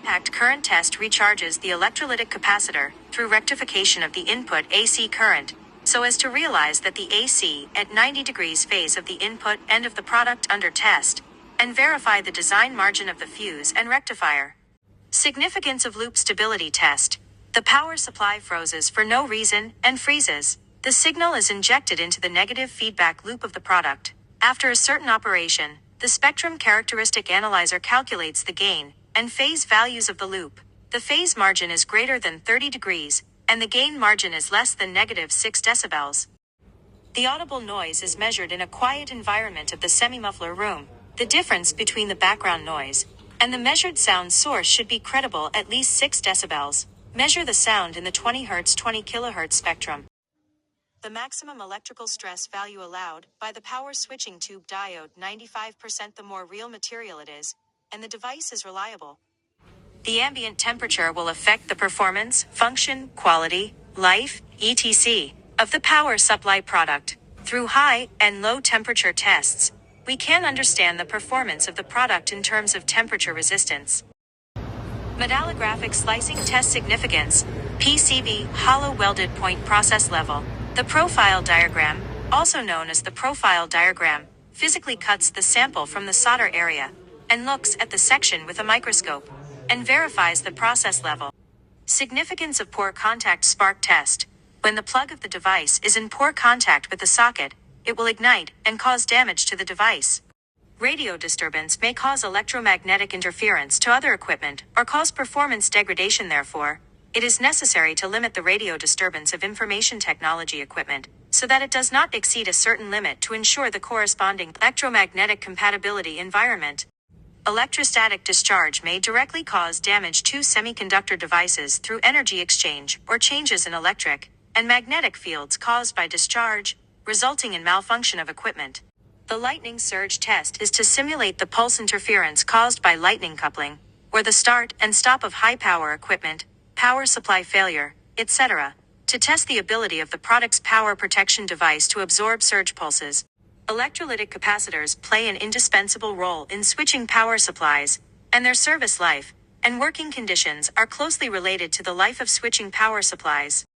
impact current test recharges the electrolytic capacitor through rectification of the input AC current, so as to realize that the AC at 90 degrees phase of the input end of the product under test, and verify the design margin of the fuse and rectifier. Significance of loop stability test. The power supply freezes for no reason and freezes. The signal is injected into the negative feedback loop of the product. After a certain operation, the spectrum characteristic analyzer calculates the gain and phase values of the loop. The phase margin is greater than 30 degrees, and the gain margin is less than -6 decibels. The audible noise is measured in a quiet environment of the semi-muffler room. The difference between the background noise and the measured sound source should be credible at least 6 decibels. Measure the sound in the 20 Hz 20 kHz spectrum. The maximum electrical stress value allowed by the power switching tube diode 95% the more real material it is, and the device is reliable. The ambient temperature will affect the performance, function, quality, life, etc. of the power supply product. Through high and low temperature tests, we can understand the performance of the product in terms of temperature resistance. Metallographic slicing test significance, PCV, hollow welded point process level. The profile diagram, also known as the profile diagram, physically cuts the sample from the solder area and looks at the section with a microscope and verifies the process level. Significance of poor contact spark test. When the plug of the device is in poor contact with the socket, it will ignite and cause damage to the device. Radio disturbance may cause electromagnetic interference to other equipment or cause performance degradation. Therefore, it is necessary to limit the radio disturbance of information technology equipment so that it does not exceed a certain limit to ensure the corresponding electromagnetic compatibility environment. Electrostatic discharge may directly cause damage to semiconductor devices through energy exchange or changes in electric and magnetic fields caused by discharge, resulting in malfunction of equipment. The lightning surge test is to simulate the pulse interference caused by lightning coupling, or the start and stop of high-power equipment, power supply failure, etc., to test the ability of the product's power protection device to absorb surge pulses. Electrolytic capacitors play an indispensable role in switching power supplies, and their service life and working conditions are closely related to the life of switching power supplies.